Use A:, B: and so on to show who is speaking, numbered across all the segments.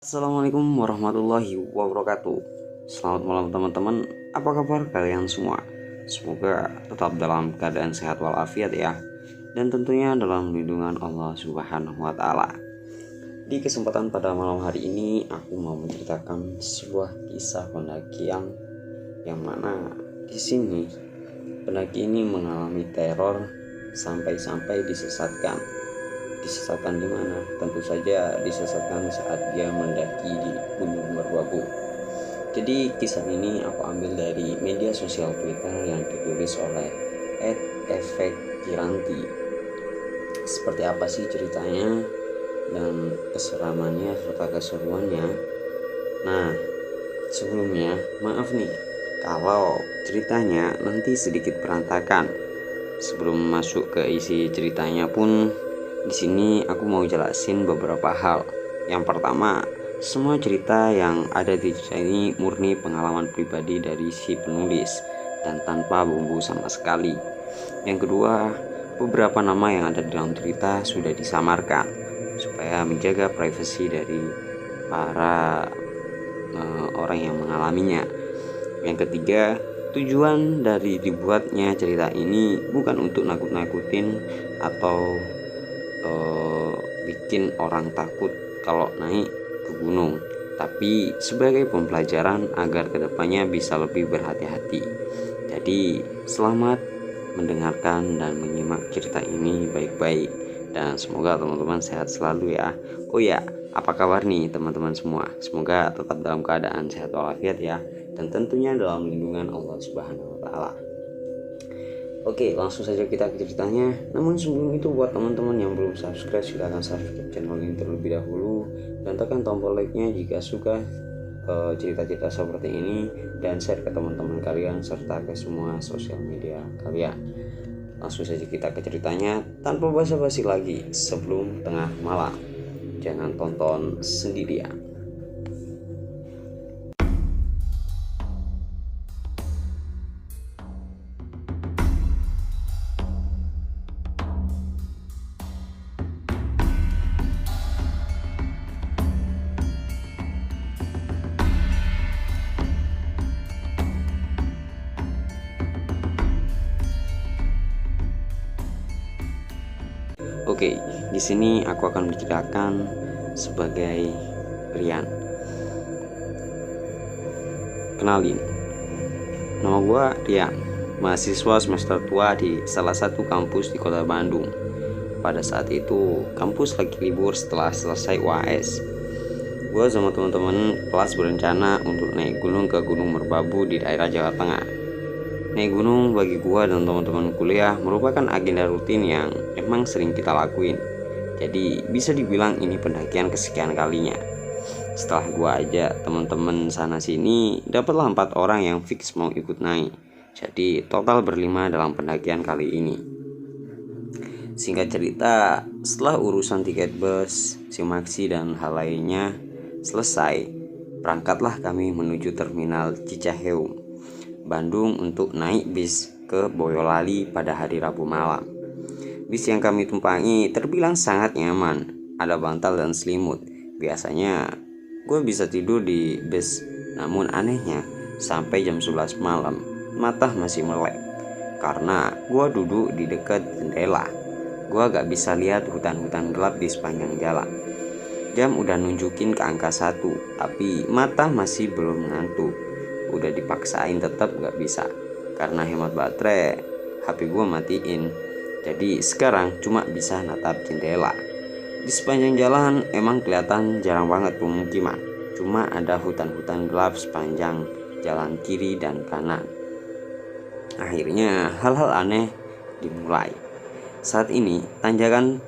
A: Assalamualaikum warahmatullahi wabarakatuh. Selamat malam teman-teman. Apa kabar kalian semua? Semoga tetap dalam keadaan sehat walafiat ya. Dan tentunya dalam lindungan Allah Subhanahu wa taala. Di kesempatan pada malam hari ini aku mau menceritakan sebuah kisah pendakian yang mana di sini pendaki ini mengalami teror sampai-sampai disesatkan. Disesatkan di mana? Tentu saja disesatkan saat dia mendaki di Gunung Merbabu. Jadi kisah ini aku ambil dari media sosial Twitter yang ditulis oleh @efekkiranti. Seperti apa sih ceritanya dan keseramannya serta keseruannya? Nah, sebelumnya maaf nih kalau ceritanya nanti sedikit berantakan. Sebelum masuk ke isi ceritanya pun, di sini aku mau jelasin beberapa hal. Yang pertama, semua cerita yang ada di cerita ini murni pengalaman pribadi dari si penulis dan tanpa bumbu sama sekali. Yang kedua, beberapa nama yang ada di dalam cerita sudah disamarkan supaya menjaga privasi dari para orang yang mengalaminya. Yang ketiga, tujuan dari dibuatnya cerita ini bukan untuk nakut-nakutin atau bikin orang takut kalau naik ke gunung, tapi sebagai pembelajaran agar kedepannya bisa lebih berhati-hati. Jadi selamat mendengarkan dan menyimak cerita ini baik-baik, dan semoga teman-teman sehat selalu ya. Oh ya, apa kabar nih teman-teman semua? Semoga tetap dalam keadaan sehat walafiat ya, dan tentunya dalam lindungan Allah Subhanahu wa taala. Oke, langsung saja kita ke ceritanya. Namun sebelum itu, buat teman-teman yang belum subscribe, silahkan subscribe channel ini terlebih dahulu dan tekan tombol like-nya jika suka cerita-cerita seperti ini, dan share ke teman-teman kalian serta ke semua sosial media kalian. Langsung saja kita ke ceritanya tanpa basa-basi lagi. Sebelum tengah malam, jangan tonton sendirian. Oke, di sini aku akan menceritakan sebagai Rian. Kenalin, nama gue Rian, mahasiswa semester tua di salah satu kampus di kota Bandung. Pada saat itu, kampus lagi libur setelah selesai UAS. Gue sama teman-teman kelas berencana untuk naik gunung ke Gunung Merbabu di daerah Jawa Tengah. Naik gunung bagi gua dan teman-teman kuliah merupakan agenda rutin yang emang sering kita lakuin. Jadi bisa dibilang ini pendakian kesekian kalinya. Setelah gua ajak teman-teman sana sini, dapatlah 4 orang yang fix mau ikut naik. Jadi total berlima dalam pendakian kali ini. Singkat cerita, setelah urusan tiket bus, simaksi dan hal lainnya selesai, berangkatlah kami menuju terminal Cicaheum, Bandung untuk naik bis ke Boyolali pada hari Rabu malam. Bis yang kami tumpangi terbilang sangat nyaman, ada bantal dan selimut. Biasanya gue bisa tidur di bis, namun anehnya sampai jam 11 malam mata masih melek karena gue duduk di dekat jendela. Gue gak bisa lihat hutan-hutan gelap di sepanjang jalan. Jam udah nunjukin ke angka 1, tapi mata masih belum ngantuk. Udah dipaksain tetap gak bisa karena hemat baterai HP gue matiin. Jadi sekarang cuma bisa natap jendela. Di sepanjang jalan emang kelihatan jarang banget pemukiman, cuma ada hutan-hutan gelap sepanjang jalan kiri dan kanan. Akhirnya hal-hal aneh dimulai. Saat ini tanjakan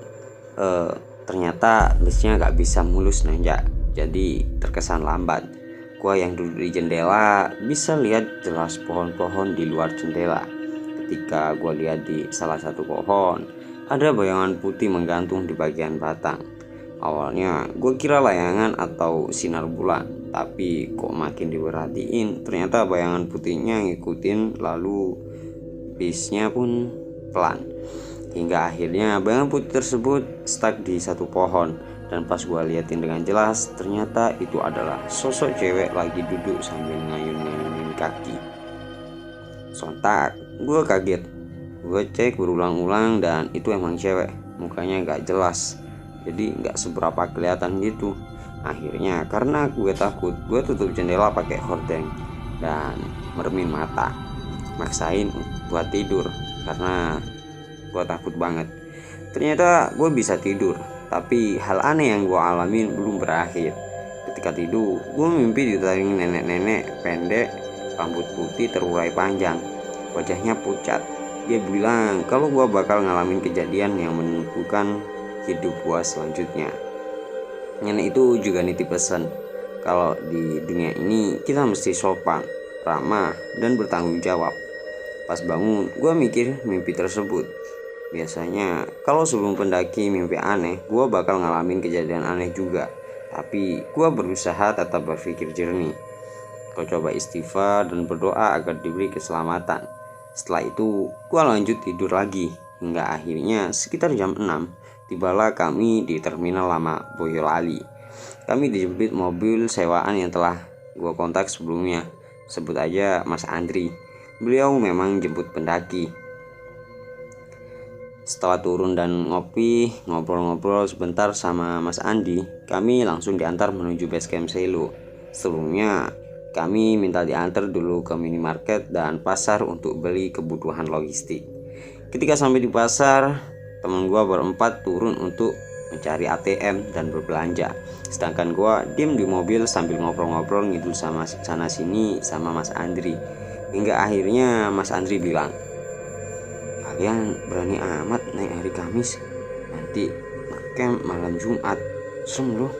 A: ternyata busnya gak bisa mulus nanjak, jadi terkesan lambat. Gua yang duduk di jendela bisa lihat jelas pohon-pohon di luar jendela. Ketika gua lihat di salah satu pohon, ada bayangan putih menggantung di bagian batang. Awalnya gua kira layangan atau sinar bulan, tapi kok makin diperhatiin ternyata bayangan putihnya ngikutin, lalu bisnya pun pelan. Hingga akhirnya bayangan putih tersebut stuck di satu pohon Dan pas gue liatin dengan jelas, ternyata itu adalah sosok cewek lagi duduk sambil ngayun-ngayunin kaki. Sontak gue kaget. Gue cek berulang-ulang dan itu emang cewek. Mukanya gak jelas, jadi gak seberapa kelihatan gitu. Akhirnya karena gue takut, gue tutup jendela pakai hordeng dan mermin mata, maksain buat tidur karena gue takut banget. Ternyata gue bisa tidur, tapi hal aneh yang gue alamin belum berakhir. Ketika tidur, gue mimpi ditaring nenek-nenek pendek, rambut putih terurai panjang, wajahnya pucat. Dia bilang kalau gue bakal ngalamin kejadian yang menentukan hidup gue selanjutnya. Nenek itu juga nitip pesan kalau di dunia ini kita mesti sopan, ramah, dan bertanggung jawab. Pas bangun, gue mikir mimpi tersebut. Biasanya kalau sebelum pendaki mimpi aneh, gue bakal ngalamin kejadian aneh juga. Tapi gue berusaha tetap berpikir jernih. Gue coba istighfar dan berdoa agar diberi keselamatan. Setelah itu gue lanjut tidur lagi. Hingga akhirnya sekitar jam 6 tibalah kami di Terminal Lama Boyolali. Kami dijemput mobil sewaan yang telah gue kontak sebelumnya. Sebut aja Mas Andri. Beliau memang jemput pendaki. Setelah turun dan ngobrol-ngobrol sebentar sama Mas Andi, kami langsung diantar menuju base camp Selo. Sebelumnya kami minta diantar dulu ke minimarket dan pasar untuk beli kebutuhan logistik. Ketika sampai di pasar, teman gua berempat turun untuk mencari ATM dan berbelanja. Sedangkan gua diem di mobil sambil ngobrol-ngobrol ngidul sama sana sini sama Mas Andri. Hingga akhirnya Mas Andri bilang, "Kalian berani amat naik hari Kamis, nanti ngecamp malam Jumat, serem loh."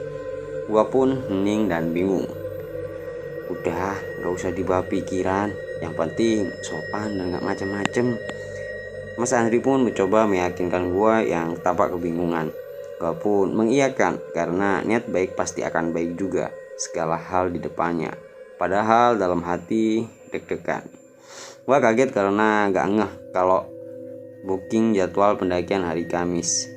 A: Gua pun hening dan bingung. Udah, gak usah dibawa pikiran, yang penting sopan dan gak macem-macem. Mas Andri pun mencoba meyakinkan gua yang tampak kebingungan. Gua pun mengiyakan karena niat baik pasti akan baik juga segala hal di depannya. Padahal dalam hati deg-degan. Gua kaget karena gak ngeh kalau booking jadwal pendakian hari Kamis.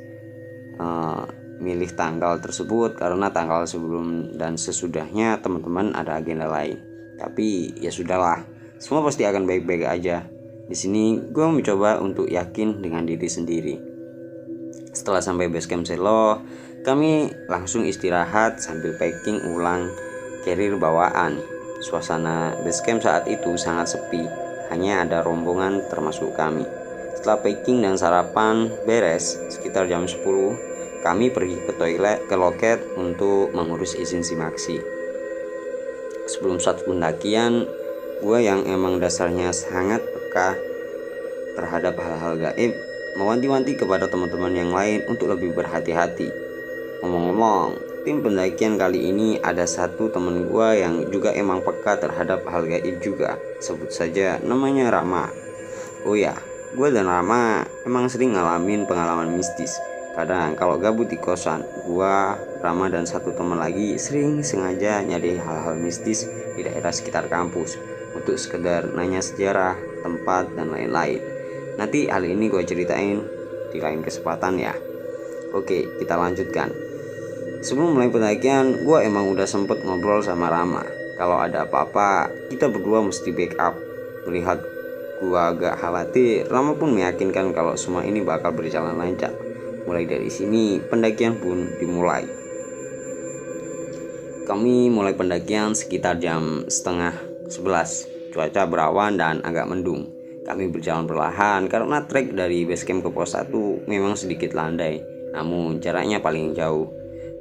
A: Milih tanggal tersebut karena tanggal sebelum dan sesudahnya teman-teman ada agenda lain. Tapi ya sudahlah, semua pasti akan baik-baik aja. Di sini gue mencoba untuk yakin dengan diri sendiri. Setelah sampai base camp Selo, kami langsung istirahat sambil packing ulang carrier bawaan. Suasana base camp saat itu sangat sepi, hanya ada rombongan termasuk kami. Setelah packing dan sarapan beres sekitar jam 10, kami pergi ke loket untuk mengurus izin simaksi. Sebelum satu pendakian, gue yang emang dasarnya sangat peka terhadap hal-hal gaib, mewanti-wanti kepada teman-teman yang lain untuk lebih berhati-hati. Ngomong-ngomong, tim pendakian kali ini ada satu teman gue yang juga emang peka terhadap hal gaib juga. Sebut saja namanya Rama. Oh ya, gue dan Rama emang sering ngalamin pengalaman mistis. Kadang kalau gabut di kosan, gue, Rama dan satu teman lagi sering sengaja nyari hal-hal mistis di daerah sekitar kampus untuk sekedar nanya sejarah, tempat, dan lain-lain. Nanti hal ini gue ceritain di lain kesempatan ya. Oke, kita lanjutkan. Sebelum mulai pendakian, gue emang udah sempet ngobrol sama Rama. Kalau ada apa-apa, kita berdua mesti backup. Melihat gue agak khawatir, Rama pun meyakinkan kalau semua ini bakal berjalan lancar. Mulai dari sini, pendakian pun dimulai. Kami mulai pendakian sekitar jam setengah 11. Cuaca berawan dan agak mendung. Kami berjalan perlahan karena trek dari base camp ke pos 1 memang sedikit landai, namun jaraknya paling jauh.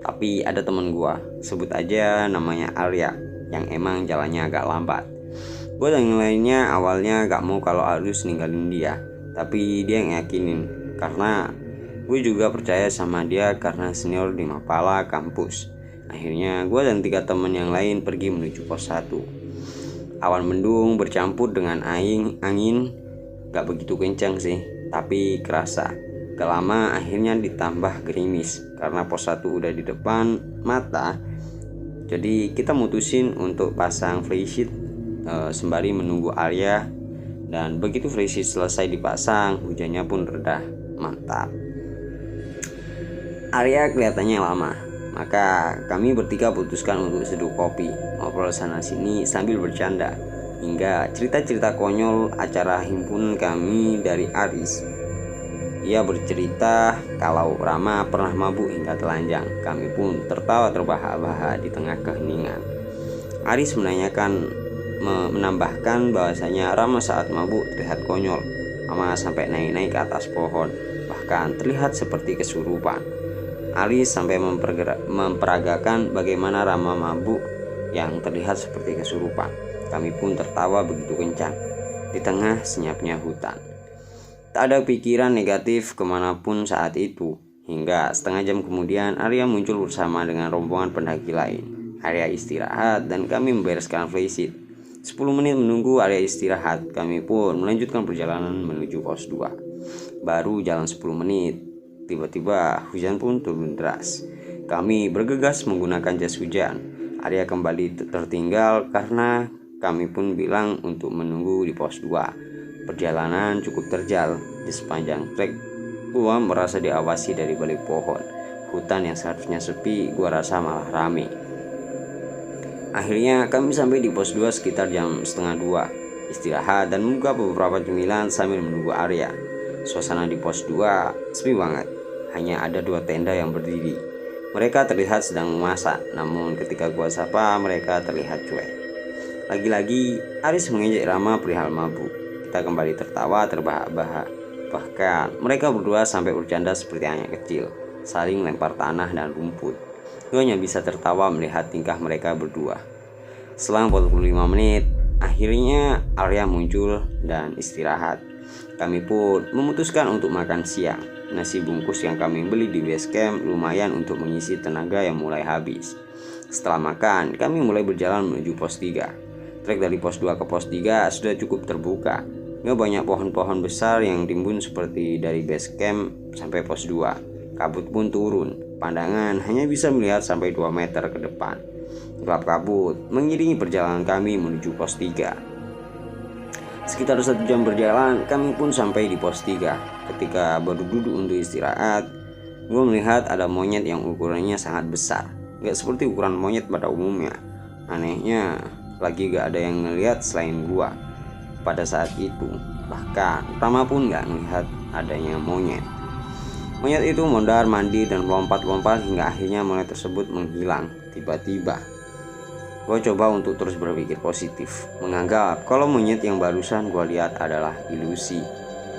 A: Tapi ada temen gua, sebut aja namanya Arya, yang emang jalannya agak lambat. Gua dan yang lainnya awalnya gak mau kalau harus ninggalin dia, tapi dia yang yakinin, karena gue juga percaya sama dia karena senior di Mapala kampus. Akhirnya gue dan 3 teman yang lain pergi menuju pos 1. Awan mendung bercampur dengan angin gak begitu kencang sih, tapi kerasa. Gak lama akhirnya ditambah gerimis karena pos 1 udah di depan mata. Jadi kita mutusin untuk pasang flysheet sembari menunggu Arya. Dan begitu flysheet selesai dipasang, hujannya pun reda. Mantap. Arya kelihatannya lama, Maka kami bertiga putuskan untuk seduh kopi, ngobrol sana sini sambil bercanda, hingga cerita-cerita konyol acara himpunan kami dari Aris. Ia bercerita kalau Rama pernah mabuk hingga telanjang. Kami pun tertawa terbahak-bahak di tengah keheningan. Aris menambahkan bahwasanya Rama saat mabuk terlihat konyol. Rama sampai naik-naik ke atas pohon, bahkan terlihat seperti kesurupan. Aris sampai memperagakan bagaimana Rama mabuk yang terlihat seperti kesurupan. Kami pun tertawa begitu kencang di tengah senyapnya hutan. Tak ada pikiran negatif kemanapun saat itu. Hingga setengah jam kemudian Arya muncul bersama dengan rombongan pendaki lain. Arya istirahat dan kami membereskan flysheet. 10 menit menunggu Arya istirahat, kami pun melanjutkan perjalanan menuju pos 2. Baru jalan 10 menit, tiba-tiba hujan pun turun deras. Kami bergegas menggunakan jas hujan. Arya kembali tertinggal karena kami pun bilang untuk menunggu di pos 2. Perjalanan cukup terjal. Di sepanjang trek gua merasa diawasi dari balik pohon. Hutan yang seharusnya sepi, gua rasa malah rame. Akhirnya kami sampai di pos 2 sekitar jam setengah 2. Istirahat dan membuka beberapa cemilan sambil menunggu Arya. Suasana di pos 2 sepi banget. Hanya ada 2 tenda yang berdiri. Mereka terlihat sedang memasak, namun ketika gua sapa mereka terlihat cuek. Lagi-lagi Aris mengejek Rama perihal mabuk. Kita kembali tertawa terbahak-bahak. Bahkan mereka berdua sampai bercanda seperti anak kecil, saling lempar tanah dan rumput. Gua hanya bisa tertawa melihat tingkah mereka berdua. Selang 45 menit, akhirnya Arya muncul dan istirahat. Kami pun memutuskan untuk makan siang. Nasi bungkus yang kami beli di base camp lumayan untuk mengisi tenaga yang mulai habis. Setelah makan, kami mulai berjalan menuju pos 3. Trek dari pos 2 ke pos 3 sudah cukup terbuka. Gak banyak pohon-pohon besar yang timbun seperti dari base camp sampai pos 2. Kabut pun turun. Pandangan hanya bisa melihat sampai 2 meter ke depan. Gelap kabut mengiringi perjalanan kami menuju pos 3. Sekitar 1 jam berjalan, kami pun sampai di pos 3. Ketika baru duduk untuk istirahat, gue melihat ada monyet yang ukurannya sangat besar. Gak seperti ukuran monyet pada umumnya. Anehnya, lagi gak ada yang ngelihat selain gue pada saat itu. Bahkan Rama pun gak melihat adanya monyet. Monyet itu mondar mandir dan melompat-lompat hingga akhirnya monyet tersebut menghilang. Tiba-tiba gue coba untuk terus berpikir positif, menganggap kalau monyet yang barusan gue lihat adalah ilusi.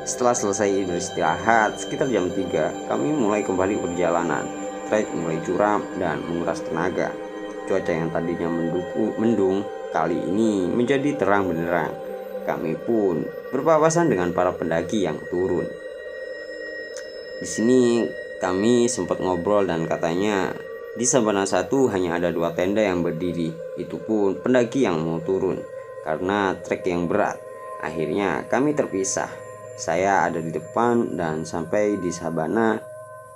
A: Setelah selesai beristirahat sekitar jam 3, kami mulai kembali perjalanan. Trek mulai curam dan menguras tenaga. Cuaca yang tadinya mendung kali ini menjadi terang benderang. Kami pun berpapasan dengan para pendaki yang turun. Di sini kami sempat ngobrol dan katanya di Sabana 1 hanya ada 2 tenda yang berdiri. Itu pun pendaki yang mau turun karena trek yang berat. Akhirnya kami terpisah. Saya ada di depan dan sampai di Sabana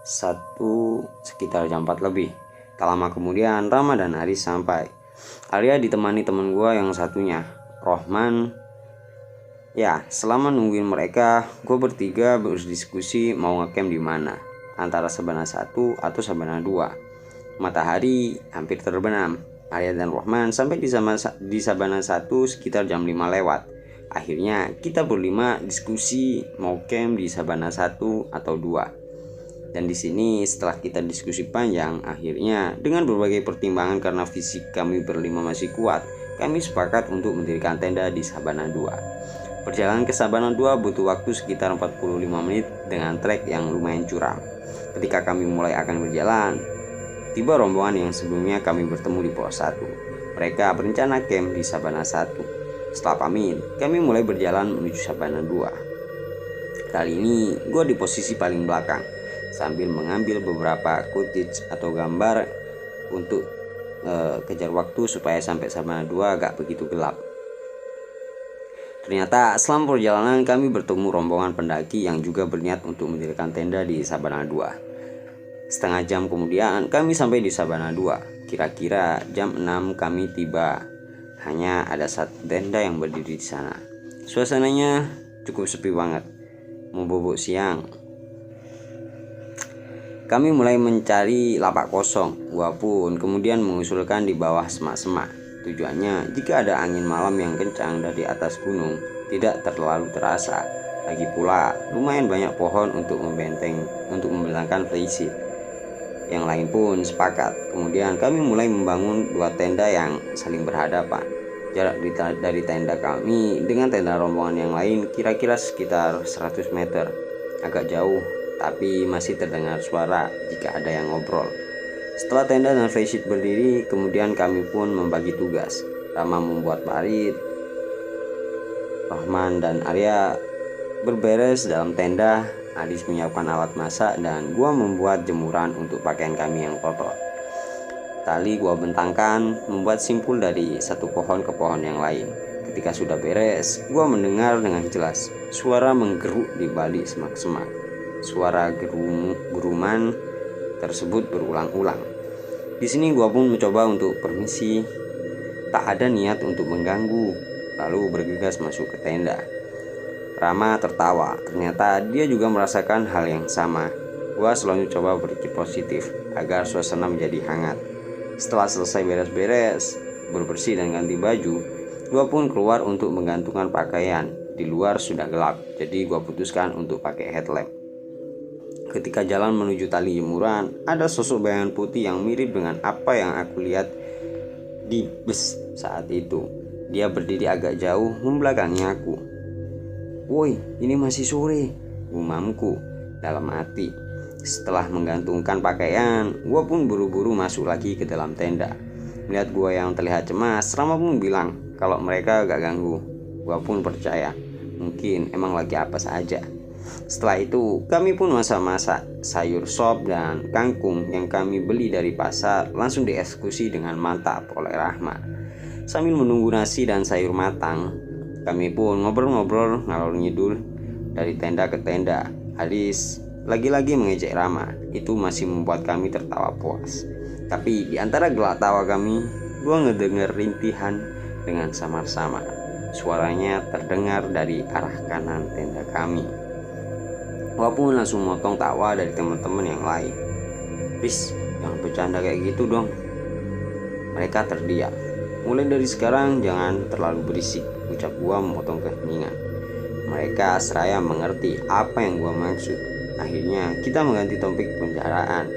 A: 1 sekitar jam 4 lebih. Tak lama kemudian Rama dan Aris sampai. Arya ditemani teman gue yang satunya, Rohman. Ya, selama nungguin mereka, gue bertiga berdiskusi mau ngecamp di mana, antara Sabana 1 atau Sabana 2. Matahari hampir terbenam. Arya dan Rohman sampai di Sabana 1 sekitar jam 5 lewat. Akhirnya kita berlima diskusi mau camp di Sabana 1 atau 2. Dan di sini setelah kita diskusi panjang, akhirnya dengan berbagai pertimbangan karena fisik kami berlima masih kuat, kami sepakat untuk mendirikan tenda di Sabana 2. Perjalanan ke Sabana 2 butuh waktu sekitar 45 menit dengan trek yang lumayan curam. Ketika kami mulai akan berjalan, tiba rombongan yang sebelumnya kami bertemu di pos 1. Mereka berencana camp di Sabana 1. Setelah pamit, kami mulai berjalan menuju Sabana 2. Kali ini gue di posisi paling belakang, sambil mengambil beberapa footage atau gambar untuk kejar waktu supaya sampai Sabana 2 gak begitu gelap. Ternyata selama perjalanan kami bertemu rombongan pendaki yang juga berniat untuk mendirikan tenda di Sabana 2. Setengah jam kemudian kami sampai di Sabana 2. Kira-kira jam 6 kami tiba. Hanya ada 1 tenda yang berdiri di sana. Suasananya cukup sepi banget. Mau bobok siang. Kami mulai mencari lapak kosong. Gua pun kemudian mengusulkan di bawah semak-semak. Tujuannya, jika ada angin malam yang kencang dari atas gunung, tidak terlalu terasa. Lagi pula, lumayan banyak pohon untuk membentangkan flysheet. Yang lain pun sepakat. Kemudian kami mulai membangun dua tenda yang saling berhadapan. Jarak dari tenda kami dengan tenda rombongan yang lain kira-kira sekitar 100 meter. Agak jauh, tapi masih terdengar suara jika ada yang ngobrol. Setelah tenda dan flysheet berdiri, kemudian kami pun membagi tugas. Rama membuat parit, Rohman dan Arya berberes dalam tenda, Aris menyiapkan alat masak, dan gua membuat jemuran untuk pakaian kami yang kotor. Tali gua bentangkan membuat simpul dari satu pohon ke pohon yang lain. Ketika sudah beres, gua mendengar dengan jelas suara menggeruk di balik semak-semak. Suara geruman tersebut berulang-ulang. Di sini gua pun mencoba untuk permisi. Tak ada niat untuk mengganggu, lalu bergegas masuk ke tenda. Rama tertawa, ternyata dia juga merasakan hal yang sama. Gua selalu coba berpikir positif agar suasana menjadi hangat. Setelah selesai beres-beres, berbersih dan ganti baju, gua pun keluar untuk menggantungkan pakaian. Di luar sudah gelap, jadi gua putuskan untuk pakai headlamp. Ketika jalan menuju tali jemuran, ada sosok bayangan putih yang mirip dengan apa yang aku lihat di bus saat itu. Dia berdiri agak jauh membelakangi aku. "Woi, ini masih sore," gumamku dalam hati. Setelah menggantungkan pakaian, gua pun buru-buru masuk lagi ke dalam tenda. Melihat gua yang terlihat cemas, Rama pun bilang kalau mereka gak ganggu. Gua pun percaya, mungkin emang lagi apa saja. Setelah itu, kami pun masak-masak sayur sop dan kangkung yang kami beli dari pasar langsung dieksekusi dengan mantap oleh Rahma. Sambil menunggu nasi dan sayur matang, kami pun ngobrol-ngobrol ngalor ngidul dari tenda ke tenda. Aris lagi-lagi mengejek Rama. Itu masih membuat kami tertawa puas. Tapi di antara gelak tawa kami, gua ngedenger rintihan dengan samar-samar. Suaranya terdengar dari arah kanan tenda kami. Gua pun langsung motong tawa dari teman-teman yang lain. "Riz, jangan bercanda kayak gitu dong." Mereka terdiam. "Mulai dari sekarang jangan terlalu berisik," ucap gua memotong keheningan. Mereka seraya mengerti apa yang gua maksud. Akhirnya kita mengganti topik pembicaraan,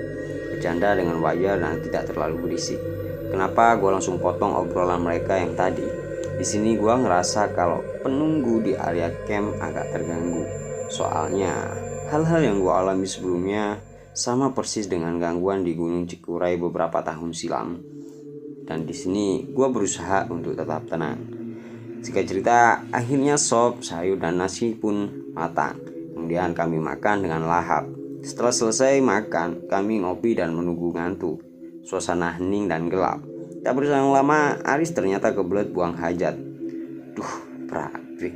A: bercanda dengan wajar dan tidak terlalu berisik. Kenapa gua langsung potong obrolan mereka yang tadi? Di sini gua ngerasa kalau penunggu di area camp agak terganggu. Soalnya hal-hal yang gua alami sebelumnya sama persis dengan gangguan di Gunung Cikuray beberapa tahun silam. Dan di sini gua berusaha untuk tetap tenang. Singkat cerita, akhirnya sop, sayur dan nasi pun matang. Kemudian kami makan dengan lahap. Setelah selesai makan, kami ngopi dan menunggu ngantuk. Suasana hening dan gelap. Tak berselang lama, Aris ternyata kebelet buang hajat. Duh, Prabe.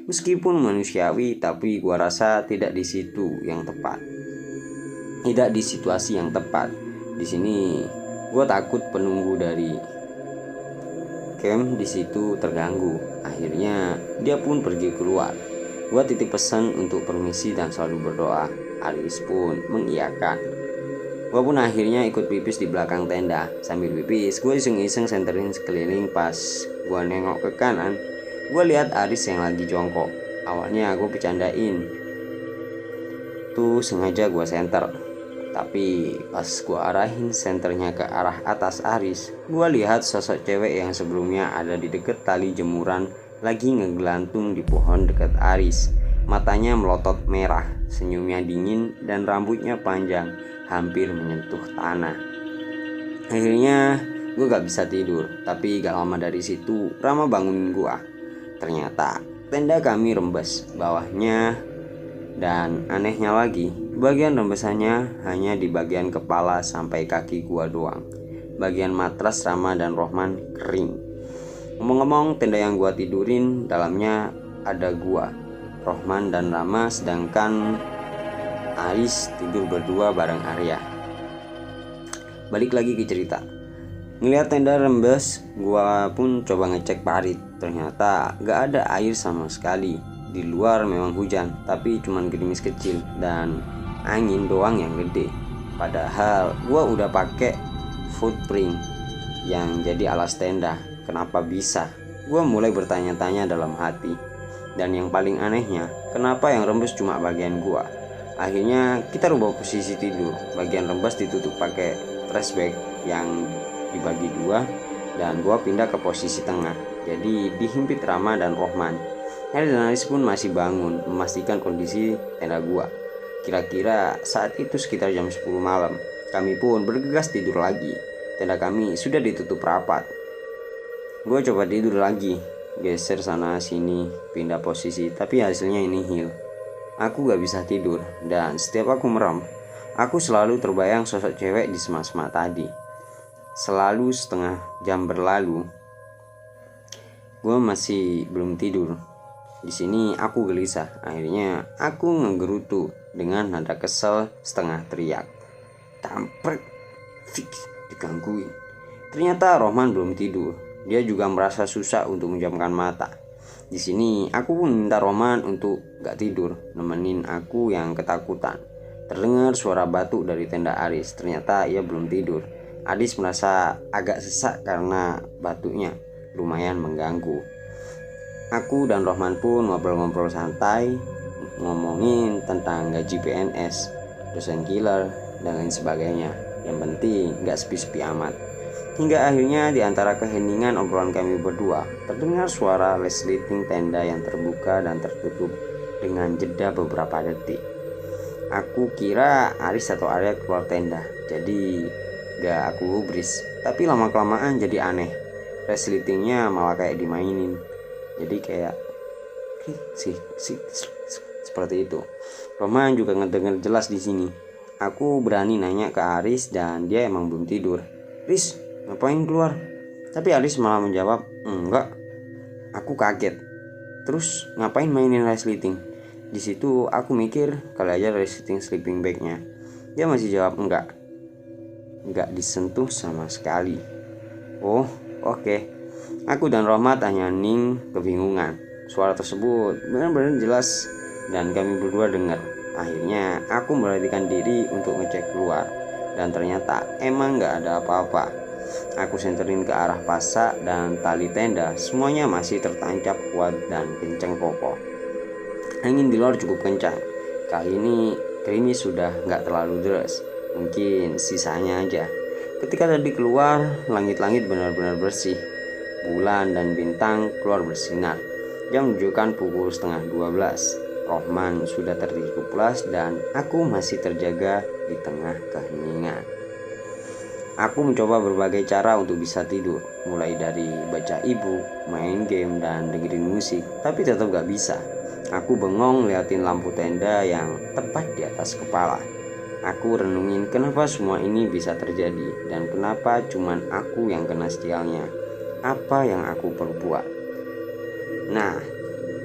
A: Meskipun manusiawi, tapi gua rasa tidak di situ yang tepat. Tidak di situasi yang tepat. Di sini gua takut penunggu dari camp di situ terganggu. Akhirnya dia pun pergi keluar. Gua titip pesan untuk permisi dan selalu berdoa. Aris pun mengiyakan. Gua pun akhirnya ikut pipis di belakang tenda. Sambil pipis, gua iseng-iseng senterin sekeliling. Pas gua nengok ke kanan, gua lihat Aris yang lagi jongkok. Awalnya gua bercandain, tuh sengaja gua senter. Tapi pas gua arahin senternya ke arah atas Aris, gua lihat sosok cewek yang sebelumnya ada di deket tali jemuran lagi ngegelantung di pohon dekat Aris. Matanya melotot merah, senyumnya dingin dan rambutnya panjang, hampir menyentuh tanah. Akhirnya gue gak bisa tidur, tapi gak lama dari situ Rama bangunin gue. Ternyata tenda kami rembes bawahnya, dan anehnya lagi, bagian rembesannya hanya di bagian kepala sampai kaki gue doang. Bagian matras Rama dan Rohman kering. Ngomong-ngomong, tenda yang gue tidurin dalamnya ada gue, Rohman dan Rama, sedangkan Aris tidur berdua bareng Arya. Balik lagi ke cerita. Ngeliat tenda rembes, gua pun coba ngecek parit. Ternyata gak ada air sama sekali. Di luar memang hujan, tapi cuman gerimis kecil dan angin doang yang gede. Padahal gua udah pakai footprint yang jadi alas tenda. Kenapa bisa? Gua mulai bertanya-tanya dalam hati. Dan yang paling anehnya, kenapa yang rembes cuma bagian gua? Akhirnya kita rubah posisi tidur. Bagian rembes ditutup pakai trash bag yang dibagi dua, dan gua pindah ke posisi tengah. Jadi dihimpit Rama dan Rohman. Heri dan Aris pun masih bangun memastikan kondisi tenda gua. Kira-kira saat itu sekitar jam 10 malam. Kami pun bergegas tidur lagi. Tenda kami sudah ditutup rapat. Gue coba tidur lagi, geser sana sini, pindah posisi, tapi hasilnya ini nihil. Aku gak bisa tidur, dan setiap aku merem, aku selalu terbayang sosok cewek di semak-semak tadi. Selalu setengah jam berlalu, gue masih belum tidur. Di sini aku gelisah. Akhirnya aku ngegerutu dengan nada kesel setengah teriak. Tampret, fix digangguin. Ternyata Rohman belum tidur. Dia juga merasa susah untuk menjamkan mata. Di sini aku pun minta Rohman untuk gak tidur, nemenin aku yang ketakutan. Terdengar suara batuk dari tenda Aris. Ternyata ia belum tidur. Aris merasa agak sesak karena batuknya lumayan mengganggu. Aku dan Rohman pun ngobrol-ngobrol santai, ngomongin tentang gaji PNS, dosen killer, dan lain sebagainya. Yang penting gak sepi-sepi amat. Hingga akhirnya di antara keheningan obrolan kami berdua, terdengar suara resleting tenda yang terbuka dan tertutup dengan jeda beberapa detik. Aku kira Aris atau Arya keluar tenda, jadi gak aku gubris. Tapi lama-kelamaan jadi aneh. Resletingnya malah kayak dimainin. Jadi kayak seperti itu. Roman juga ngedenger jelas di sini. Aku berani nanya ke Aris dan dia emang belum tidur. Riz, ngapain keluar? Tapi Aris malah menjawab, enggak. Aku kaget. Terus ngapain mainin resleting? Di situ aku mikir kali aja resleting sleeping bagnya. Dia masih jawab enggak. Enggak disentuh sama sekali. Oh, oke. Aku dan Rohmat hanya kebingungan. Suara tersebut benar-benar jelas dan kami berdua dengar. Akhirnya aku melarikan diri untuk ngecek keluar. Dan ternyata emang gak ada apa-apa. Aku senterin ke arah pasak dan tali tenda. Semuanya masih tertancap kuat dan kencang kokoh. Angin di luar cukup kencang. Kali ini gerimis sudah gak terlalu deras. Mungkin sisanya aja. Ketika tadi keluar, langit-langit benar-benar bersih. Bulan dan bintang keluar bersinar. Jam menunjukkan pukul 11:30. Rohman sudah tertidur pulas dan aku masih terjaga di tengah keheningan. Aku mencoba berbagai cara untuk bisa tidur, mulai dari baca e-book, main game, dan dengerin musik, tapi tetap gak bisa. Aku bengong liatin lampu tenda yang tepat di atas kepala. Aku renungin kenapa semua ini bisa terjadi dan kenapa cuman aku yang kena sialnya. Apa yang aku perbuat? Nah,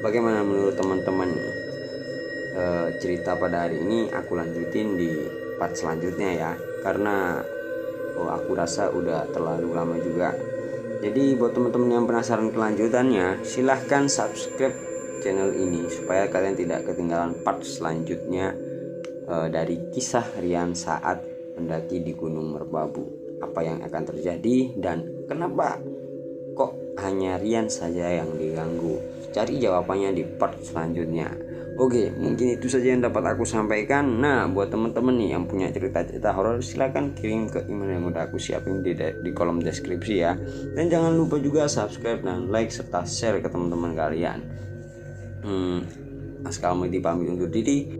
A: bagaimana menurut teman-teman nih? Cerita pada hari ini aku lanjutin di part selanjutnya ya, karena aku rasa udah terlalu lama juga. Jadi buat teman-teman yang penasaran kelanjutannya, silahkan subscribe channel ini supaya kalian tidak ketinggalan part selanjutnya dari kisah Rian saat mendaki di Gunung Merbabu. Apa yang akan terjadi dan kenapa kok hanya Rian saja yang diganggu? Cari jawabannya di part selanjutnya. Oke, mungkin itu saja yang dapat aku sampaikan. Nah, buat teman-teman nih yang punya cerita-cerita horor, silakan kirim ke email yang udah aku siapin di kolom deskripsi ya. Dan jangan lupa juga subscribe dan like serta share ke teman-teman kalian. Askal Medi pamit undur diri.